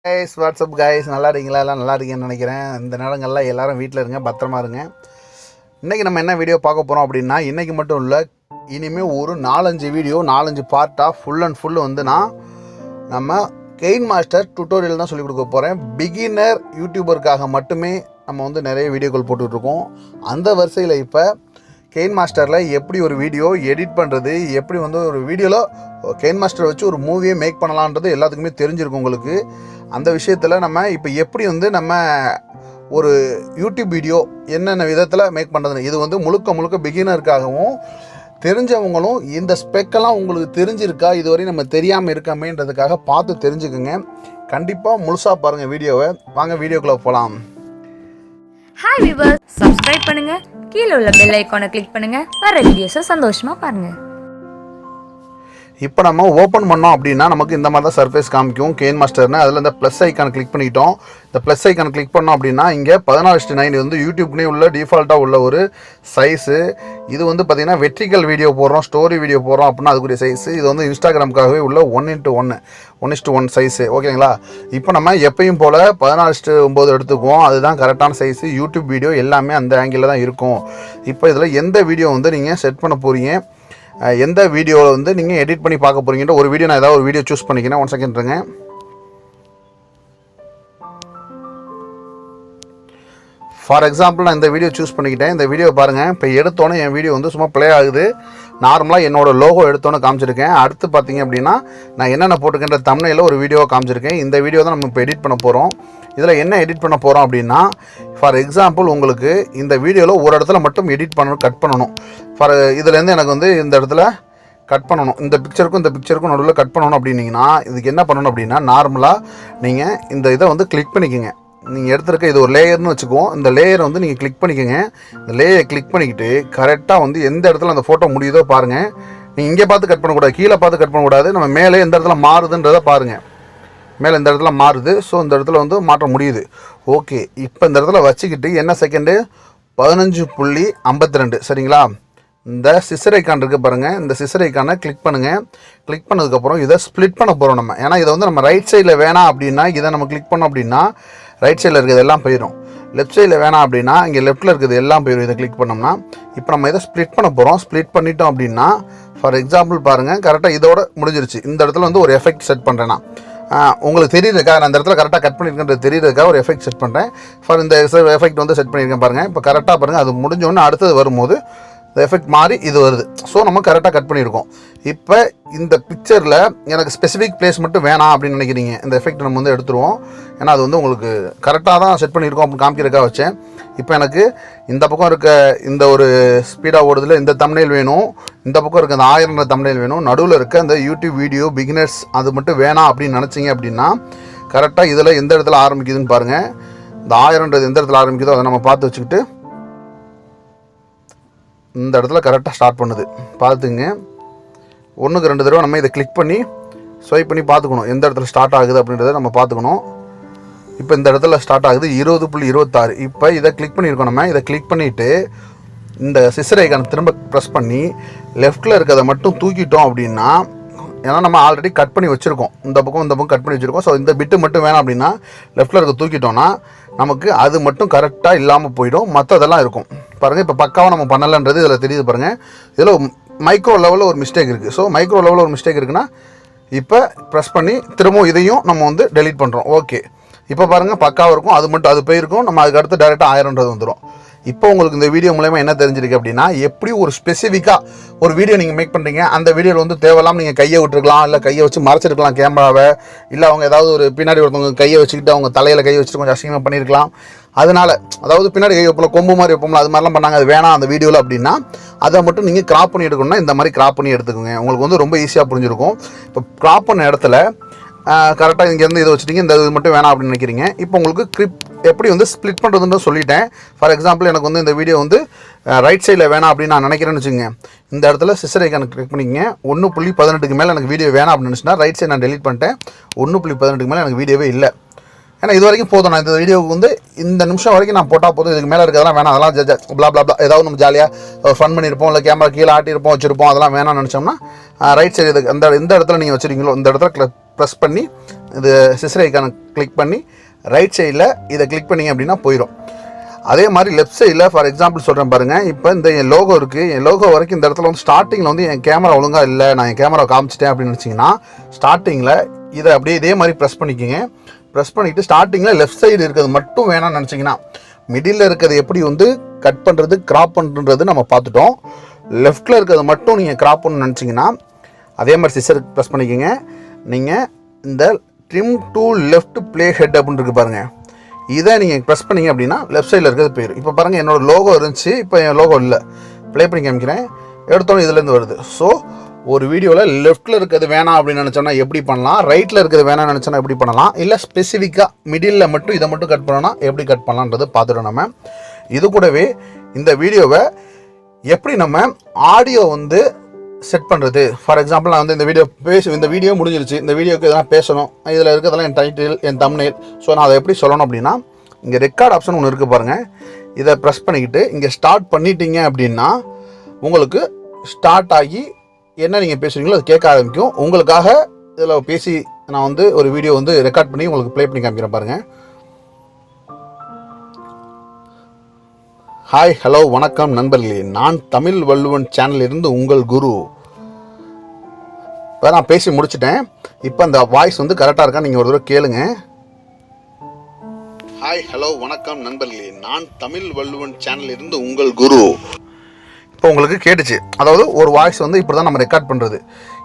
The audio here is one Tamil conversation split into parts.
guys, what's up guys? நல்லா இருக்கீங்களா? எல்லாம் நல்லா இருக்கீங்கன்னு நினைக்கிறேன். இந்த நேரங்கள்ல எல்லாரும் வீட்டில் இருங்க, பத்திரமா இருங்க. இன்றைக்கி நம்ம என்ன வீடியோ பார்க்க போகிறோம் அப்படின்னா, இன்றைக்கி மட்டும் இல்லை, இனிமேல் ஒரு 4-5 வீடியோ 4-5 பார்ட்டாக ஃபுல் அண்ட் ஃபுல் வந்து நான் நம்ம கெயின் மாஸ்டர் டுட்டோரியல் தான் சொல்லிக் கொடுக்க போகிறேன். பிகினர் யூடியூபருக்காக மட்டுமே நம்ம வந்து நிறைய வீடியோக்கள் போட்டுட்ருக்கோம். அந்த வரிசையில் இப்போ கெயின் மாஸ்டரில் எப்படி ஒரு வீடியோ எடிட் பண்ணுறது, எப்படி வந்து ஒரு வீடியோவில் கெயின் மாஸ்டர் வச்சு ஒரு மூவியை மேக் பண்ணலான்றது எல்லாத்துக்குமே தெரிஞ்சிருக்கும் உங்களுக்கு. அந்த விஷயத்தில் நம்ம இப்போ எப்படி வந்து நம்ம ஒரு யூடியூப் வீடியோ என்னென்ன விதத்தில் மேக் பண்ணுறதுன்னு, இது வந்து முழுக்க பிகினருக்காகவும் தெரிஞ்சவங்களும் இந்த ஸ்பெக்கெல்லாம் உங்களுக்கு தெரிஞ்சிருக்கா, இதுவரை நம்ம தெரியாமல் இருக்காமேன்றதுக்காக பார்த்து தெரிஞ்சுக்குங்க. கண்டிப்பாக முழுசாக பாருங்கள் வீடியோவை. வாங்க வீடியோக்குள்ளே போகலாம். ஹாய் வியூவர்ஸ், சப்ஸ்கிரைப் பண்ணுங்க, கீழே உள்ள பெல் ஐகானை கிளிக் பண்ணுங்க, வர வீடியோஸை சந்தோஷமா பாருங்க. இப்போ நம்ம ஓப்பன் பண்ணோம் அப்படின்னா நமக்கு இந்த மாதிரி தான் சர்ஃபேஸ் காமிக்கும் கெயின் மாஸ்டர்னு. அதில் இந்த ப்ளஸ் ஐக்கான் கிளிக் பண்ணிட்டோம். இந்த ப்ளஸ் ஐக்கான் கிளிக் பண்ணோம் அப்படின்னா இங்கே 14:9 இது வந்து யூடியூப்னே உள்ள டிஃபால்ட்டாக உள்ள ஒரு சைஸு. இது வந்து பார்த்திங்கன்னா வெர்டிக்கல் வீடியோ போடுறோம், ஸ்டோரி வீடியோ போடுறோம் அப்படின்னா அதுக்குரிய சைஸு. இது வந்து இன்ஸ்டாகிராமுக்காகவே உள்ள 1:1 சைஸு. ஓகேங்களா? இப்போ நம்ம எப்பயும் போல் 14:9 எடுத்துக்குவோம். அதுதான் கரெக்டான சைஸு. யூடியூப் வீடியோ எல்லாமே அந்த ஆங்கிளில் தான் இருக்கும். இப்போ இதில் எந்த வீடியோ வந்து நீங்கள் செட் பண்ண போகிறீங்க, எந்த வீடியோவில் வந்து நீங்கள் எடிட் பண்ணி பார்க்க போகிறீங்கன்ற ஒரு வீடியோ, நான் ஏதாவது ஒரு வீடியோ சூஸ் பண்ணிக்கிறேன். 1 செகண்ட் இருங்க. ஃபார் எக்ஸாம்பிள் நான் இந்த வீடியோ சூஸ் பண்ணிக்கிட்டேன். இந்த வீடியோ பாருங்கள். இப்போ எடுத்தோன்னே என் வீடியோ வந்து சும்மா ப்ளே ஆகுது. நார்மலாக என்னோடய லோகோ எடுத்தோன்னே காமிச்சிருக்கேன். அடுத்து பார்த்தீங்க அப்படின்னா நான் என்னென்ன போட்டுக்கின்ற தம்ப்நெயில்ல ஒரு வீடியோவை காமிச்சிருக்கேன். இந்த வீடியோ தான் நம்ம இப்போ எடிட் பண்ண போகிறோம். இதில் என்ன எடிட் பண்ண போகிறோம் அப்படின்னா, ஃபார் எக்ஸாம்பிள் உங்களுக்கு இந்த வீடியோவில் ஒரு இடத்துல மட்டும் எடிட் பண்ணணும், கட் பண்ணணும். இதுலேருந்து எனக்கு வந்து இந்த இடத்துல கட் பண்ணணும், இந்த பிக்சருக்கும் நடுவில் கட் பண்ணணும் அப்படின்னீங்கன்னா இதுக்கு என்ன பண்ணணும் அப்படின்னா, நார்மலாக நீங்கள் இந்த இதை வந்து கிளிக் பண்ணிக்கோங்க. நீங்கள் எடுத்துருக்க இது ஒரு லேயர்னு வச்சுக்குவோம். இந்த லேயரை வந்து நீங்கள் கிளிக் பண்ணிக்கோங்க. இந்த லேயரை கிளிக் பண்ணிக்கிட்டு கரெக்டாக வந்து எந்த இடத்துல அந்த ஃபோட்டோ முடியுதோ பாருங்கள். நீங்கள் இங்கே பார்த்து கட் பண்ணக்கூடாது, கீழே பார்த்து கட் பண்ணக்கூடாது. நம்ம மேலே எந்த இடத்துல மாறுதுன்றதை பாருங்கள். மேலே இந்த இடத்துல மாறுது. ஸோ இந்த இடத்துல வந்து மாற்ற முடியுது. ஓகே, இப்போ இந்த இடத்துல வச்சுக்கிட்டு என்ன செகண்டு 15.52 சரிங்களா? இந்த சிசர் ஐக்கான் இருக்குது பாருங்கள். இந்த சிசர் ஐக்கானை கிளிக் பண்ணுங்கள். கிளிக் பண்ணதுக்கப்புறம் இதை ஸ்ப்ளிட் பண்ண போகிறோம் நம்ம. ஏன்னா இதை வந்து நம்ம ரைட் சைடில் வேணாம் அப்படின்னா இதை நம்ம கிளிக் பண்ணோம் அப்படின்னா ரைட் சைடில் இருக்கிறது எல்லாம் போயிடும். லெஃப்ட் சைடில் வேணாம் அப்படின்னா இங்கே லெஃப்ட்டில் இருக்கிறது எல்லாம் போயிடும். இதை கிளிக் பண்ணோம்னா இப்போ நம்ம இதை ஸ்ப்ளிட் பண்ண போகிறோம். ஸ்ப்ளிட் பண்ணிட்டோம் அப்படின்னா ஃபார் எக்ஸாம்பிள் பாருங்கள், கரெக்டாக இதோட முடிஞ்சிருச்சு. இந்த இடத்துல வந்து ஒரு எஃபெக்ட் செட் பண்ணுறேன்னா உங்களுக்கு தெரியுதுக்கா, நான் அந்த இடத்துல கரெக்டாக கட் பண்ணியிருக்கேன்றது தெரியுறதுக்காக ஒரு எஃபெக்ட் செட் பண்ணுறேன். ஃபார் இந்த எஃபெக்ட் வந்து செட் பண்ணியிருக்கேன் பாருங்கள். இப்போ கரெக்டாக பாருங்கள், அது முடிஞ்சோடனே அடுத்தது வரும்போது இந்த எஃபெக்ட் மாறி இது வருது. ஸோ நம்ம கரெக்டாக கட் பண்ணியிருக்கோம். இப்போ இந்த பிக்சரில் எனக்கு ஸ்பெசிஃபிக் பிளேஸ் மட்டும் வேணாம் அப்படின்னு நினைக்கிறீங்க, இந்த எஃபெக்ட் நம்ம வந்து எடுத்துருவோம். ஏன்னா அது வந்து உங்களுக்கு கரெக்டாக தான் செட் பண்ணியிருக்கோம் அப்படின்னு காமிக்கிறதுக்காக வச்சேன். இப்போ எனக்கு இந்த பக்கம் இருக்க இந்த ஒரு ஸ்பீடாக ஓடுதில் இந்த தம்ப்நெயில் வேணும், இந்த பக்கம் இருக்க அந்த 1000 தம்ப்நெயில் வேணும், நடுவில் இருக்க இந்த யூடியூப் வீடியோ பிகினர்ஸ் அது மட்டும் வேணாம் அப்படின்னு நினச்சிங்க அப்படின்னா கரெக்டாக இதில் எந்த இடத்துல ஆரம்பிக்குதுன்னு பாருங்கள். இந்த 1000 எந்த இடத்துல ஆரம்பிக்குதோ அதை நம்ம பார்த்து வச்சுக்கிட்டு இந்த இடத்துல கரெக்டாக ஸ்டார்ட் பண்ணுது பார்த்துங்க. 1-2 தடவை நம்ம இதை கிளிக் பண்ணி ஸ்வைப் பண்ணி பார்த்துக்கணும் எந்த இடத்துல ஸ்டார்ட் ஆகுது அப்படின்றத நம்ம பார்த்துக்கணும். இப்போ இந்த இடத்துல ஸ்டார்ட் ஆகுது 20.26. இப்போ இதை கிளிக் பண்ணியிருக்கோம். நம்ம இதை கிளிக் பண்ணிவிட்டு இந்த சிசர் ஐக்கானை திரும்ப ப்ரெஸ் பண்ணி லெஃப்ட்டில் இருக்கிறத மட்டும் தூக்கிட்டோம் அப்படின்னா, ஏன்னா நம்ம ஆல்ரெடி கட் பண்ணி வச்சுருக்கோம், இந்த பக்கம் கட் பண்ணி வச்சுருக்கோம். ஸோ இந்த பிட்டு மட்டும் வேணாம் அப்படின்னா லெஃப்ட்டில் இருக்க தூக்கிட்டோன்னா நமக்கு அது மட்டும் கரெக்டாக இல்லாமல் போயிடும், மற்றதெல்லாம் இருக்கும் பாருங்கள். இப்போ பக்காவாக நம்ம பண்ணலைன்றது இதில் தெரியுது பாருங்கள். இதில் மைக்ரோ லெவலில் ஒரு மிஸ்டேக் இருக்குது. ஸோ மைக்ரோ லெவலில் ஒரு மிஸ்டேக் இருக்குன்னா இப்போ ப்ரெஸ் பண்ணி திரும்பவும் இதையும் நம்ம வந்து டெலீட் பண்ணுறோம். ஓகே, இப்போ பாருங்கள் பக்காவாக இருக்கும். அது மட்டும் அது போயிருக்கும். நம்ம அதுக்கு அடுத்து டேரெக்டாக 1000 வந்துடும். இப்போ உங்களுக்கு இந்த வீடியோ மூலமா என்ன தெரிஞ்சிருக்கு அப்படின்னா, எப்படி ஒரு ஸ்பெசிஃபிக்காக ஒரு வீடியோ நீங்கள் மேக் பண்ணுறீங்க, அந்த வீடியோவில் வந்து தேவையில்லாமல் நீங்கள் கையை விட்டுருக்கலாம், இல்லை கையை வச்சு மறைச்சிருக்கலாம் கேமராவை, இல்லை அவங்க ஏதாவது ஒரு பின்னாடி ஒருத்தவங்க கையை வச்சுக்கிட்டு அவங்க தலையில் கையை வச்சுட்டு கொஞ்சம் அசிங்கமாக பண்ணியிருக்கலாம். அதனால் அதாவது பின்னாடி கை வைப்போம், கொம்பு மாதிரி வைப்போம்ல, அது மாதிரிலாம் பண்ணாங்க, அது வேணாம் அந்த வீடியோவில் அப்படின்னா அதை மட்டும் நீங்கள் கிராப் பண்ணி எடுக்கணும்னா இந்த மாதிரி கிராப் பண்ணி எடுத்துக்கோங்க. உங்களுக்கு வந்து ரொம்ப ஈஸியாக புரிஞ்சிருக்கும். இப்போ கிராப் பண்ண இடத்துல கரெக்டாக இங்கேருந்து இதை வச்சுட்டிங்க, இந்த இது மட்டும் வேணாம் அப்படின்னு நினைக்கிறீங்க. இப்போ உங்களுக்கு கிரிப் எப்படி வந்து ஸ்ப்ளிட் பண்ணுறதுன்னு சொல்லிட்டேன். ஃபார் எக்ஸாம்பிள் எனக்கு வந்து இந்த வீடியோ வந்து ரைட் சைடில் வேணாம் அப்படின்னு நான் நினைக்கிறேன்னு வச்சுக்கோங்க. இந்த இடத்துல சிசர் ஐக்கானை கிளிக் பண்ணிக்கங்க. 1.18க்கு மேலே எனக்கு வீடியோ வேணாம் அப்படின்னு நினச்சினா ரைட் சைடு நான் டெலிட் பண்ணிட்டேன். 1.18க்கு மேலே எனக்கு வீடியோவே இல்லை. ஏன்னா இது வரைக்கும் போதும். நான் இந்த வீடியோவுக்கு வந்து இந்த நிமிஷம் வரைக்கும் நான் போட்டால் போதும். இதுக்கு மேலே இருக்கிறதெல்லாம் வேணாம். அதெல்லாம் ப்ளா ப்ளா ப்ளா ஏதாவது நம்ம ஜாலியாக ஃபன் பண்ணியிருப்போம், இல்லை கேமரா கீழே ஆட்டியிருப்போம், வச்சுருப்போம். அதெல்லாம் வேணாம்னு நினச்சோம்னா ரைட் சைடு இதுக்கு எந்த இடத்துல நீங்கள் வச்சுருக்கீங்களோ இந்த இடத்துல ப்ரெஸ் பண்ணி இது சிசர் ஐக்கானை கிளிக் பண்ணி ரைட் சைடில் இதை கிளிக் பண்ணிங்க அப்படின்னா போயிடும். அதே மாதிரி லெஃப்ட் சைடில் ஃபார் எக்ஸாம்பிள் சொல்கிறேன் பாருங்கள். இப்போ இந்த என் லோகோ இருக்குது. என் லோகோ வரைக்கும் இந்த இடத்துல வந்து ஸ்டார்டிங்கில் வந்து என் கேமரா ஒழுங்காக இல்லை, நான் என் கேமரா காமிச்சிட்டேன் அப்படின்னு நினச்சிங்கன்னா ஸ்டார்டிங்கில் இதை அப்படியே இதே மாதிரி ப்ரெஸ் பண்ணிக்கோங்க. ப்ரெஸ் பண்ணிவிட்டு ஸ்டார்டிங்கில் லெஃப்ட் சைடு இருக்கிறது மட்டும் வேணாம்னு நினச்சிங்கன்னா, மிடில் இருக்கிறது எப்படி வந்து கட் பண்ணுறது கிராப் பண்ணுறது நம்ம பார்த்துட்டோம். லெஃப்ட்டில் இருக்கிறது மட்டும் நீங்கள் கிராப் பண்ணணும்னு நினச்சிங்கன்னா அதே மாதிரி சிசர் ப்ரெஸ் பண்ணிக்கோங்க. நீங்கள் இந்த trim to left play head அப்படின்னு இருக்கு பாருங்கள். இதை நீங்கள் ப்ரெஸ் பண்ணிங்க அப்படின்னா லெஃப்ட் சைடில் இருக்கிறது போயிடும். இப்போ பாருங்கள் என்னோடய லோகோ இருந்துச்சு, இப்போ என் லோகோ இல்லை. ப்ளே பண்ணி காமிக்கிறேன். எடுத்தோன்னே இதுலேருந்து வருது. ஸோ ஒரு வீடியோவில் லெஃப்ட்டில் இருக்கிறது வேணாம் அப்படின்னு நினச்சோன்னா எப்படி பண்ணலாம், ரைட்டில் இருக்கிறது வேணாம்னு நினச்சோன்னா எப்படி பண்ணலாம், இல்லை ஸ்பெசிஃபிக்காக மிடில் மட்டும் இதை மட்டும் கட் பண்ணோன்னா எப்படி கட் பண்ணலான்றது பார்த்துட்டோம் நம்ம. இது கூடவே இந்த வீடியோவை எப்படி நம்ம ஆடியோ வந்து செட் பண்ணுறது. ஃபார் எக்ஸாம்பிள் நான் வந்து இந்த வீடியோ முடிஞ்சிருச்சு, இந்த வீடியோக்கு எதனா பேசணும், இதில் இருக்கிறதெல்லாம் என் டைட்டில், என் தம்ப்நெயில். ஸோ நான் அதை எப்படி சொல்லணும் அப்படின்னா, இங்கே ரெக்கார்ட் ஆப்ஷன் ஒன்று இருக்குது பாருங்கள். இதை ப்ரெஸ் பண்ணிக்கிட்டு இங்கே ஸ்டார்ட் பண்ணிட்டீங்க அப்படின்னா உங்களுக்கு ஸ்டார்ட் ஆகி என்ன நீங்கள் பேசுகிறீங்களோ அது கேட்க ஆரம்பிக்கும். உங்களுக்காக இதில் பேசி நான் வந்து ஒரு வீடியோ வந்து ரெக்கார்ட் பண்ணி உங்களுக்கு ப்ளே பண்ணி காமிக்கிறேன் பாருங்கள். ஹாய் ஹலோ வணக்கம் நண்பர்களே, நான் தமிழ் வள்ளுவன் சேனல் இருந்து உங்கள் குரு. இப்போ நான் பேசி முடிச்சிட்டேன். இப்போ அந்த வாய்ஸ் வந்து கரெக்டாக இருக்கா நீங்கள் ஒரு தடவை கேளுங்க. ஹாய் ஹலோ வணக்கம் நண்பர்களே, நான் தமிழ் வள்ளுவன் சேனல் இருந்து உங்கள் குரு. இப்போ உங்களுக்கு கேட்டுச்சு. அதாவது ஒரு வாய்ஸ் வந்து இப்படி தான் நம்ம ரெக்கார்ட் பண்ணுறது.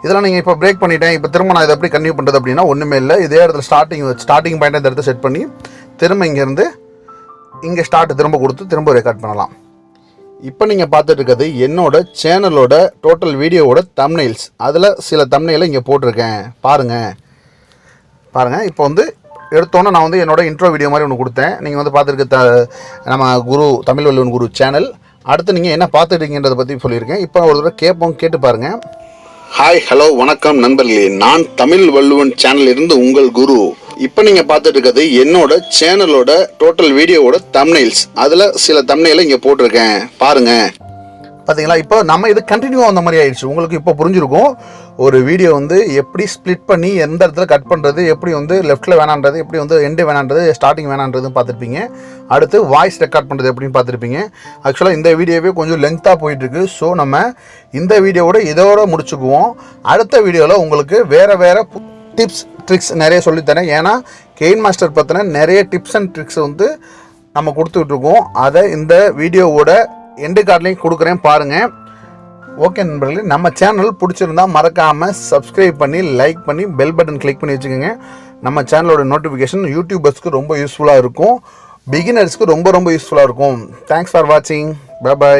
இதெல்லாம் நீங்கள் இப்போ பிரேக் பண்ணிட்டேன், இப்போ திரும்ப நான் இதை எப்படி கன்டினியூ பண்ணுறது அப்படின்னா ஒன்றுமே இல்லை. இதே இடத்துல ஸ்டார்டிங் பாயிண்ட் இந்த இடத்த செட் பண்ணி திரும்ப இங்கேருந்து இங்கே ஸ்டார்ட் திரும்ப கொடுத்து திரும்ப ரெக்கார்ட் பண்ணலாம். இப்போ நீங்கள் பார்த்துட்டு இருக்கிறது என்னோட சேனலோட டோட்டல் வீடியோவோட தம்ப்நெயில்ஸ். அதில் சில தம்ப்நெயிலை இங்கே போட்டிருக்கேன் பாருங்கள். இப்போ வந்து எடுத்தோன்னே நான் வந்து என்னோட இன்ட்ரோ வீடியோ மாதிரி ஒன்று கொடுத்தேன். நீங்கள் வந்து பார்த்துருக்க நம்ம குரு தமிழ் வள்ளுவன் குரு சேனல். அடுத்து நீங்கள் என்ன பார்த்துட்டீங்கன்றதை பற்றி சொல்லியிருக்கேன். இப்போ ஒரு தடவை கேட்டு பாருங்கள். ஹாய் ஹலோ வணக்கம் நண்பர்களே, நான் தமிழ் வள்ளுவன் சேனல் இருந்து உங்கள் குரு. இப்போ நீங்கள் பார்த்துட்டு இருக்கிறது என்னோட சேனலோட டோட்டல் வீடியோவோட தம்ப்நெயில்ஸ். அதில் சில தம்ப்நெயிலை இங்கே போட்டிருக்கேன் பாருங்கள். பார்த்தீங்களா? இப்போ நம்ம இது கண்டினியூ அந்த மாதிரி ஆயிடுச்சு. உங்களுக்கு இப்போ புரிஞ்சிருக்கும் ஒரு வீடியோ வந்து எப்படி ஸ்ப்ளிட் பண்ணி எந்த இடத்துல கட் பண்ணுறது, எப்படி வந்து லெஃப்ட்டில் வேணான்றது, எப்படி வந்து எண்டு வேணான்றது, ஸ்டார்டிங் வேணான்றதுன்னு பார்த்துருப்பீங்க. அடுத்து வாய்ஸ் ரெக்கார்ட் பண்ணுறது எப்படின்னு பார்த்துருப்பீங்க. ஆக்சுவலாக இந்த வீடியோவே கொஞ்சம் லென்த்தாக போயிட்டுருக்கு. ஸோ நம்ம இந்த வீடியோவோட இதோட முடிச்சுக்குவோம். அடுத்த வீடியோவில் உங்களுக்கு வேறு டிப்ஸ் ட்ரிக்ஸ் நிறைய சொல்லித்தரேன். ஏன்னா கெயின் மாஸ்டர் பற்றின நிறைய டிப்ஸ் அண்ட் ட்ரிக்ஸ் வந்து நம்ம கொடுத்துட்ருக்கோம். அதை இந்த வீடியோவோட எண்டு கார்ட்லையும் கொடுக்குறேன் பாருங்கள். ஓகே நண்பர்களே, நம்ம சேனல் பிடிச்சிருந்தா மறக்காமல் சப்ஸ்கிரைப் பண்ணி லைக் பண்ணி பெல் பட்டன் கிளிக் பண்ணி வச்சுக்கோங்க. நம்ம சேனலோட நோட்டிஃபிகேஷன் யூடியூபர்ஸ்க்கு ரொம்ப யூஸ்ஃபுல்லாக இருக்கும், பிகினர்ஸ்க்கு ரொம்ப யூஸ்ஃபுல்லாக இருக்கும். தேங்க்ஸ் ஃபார் வாட்சிங். பை.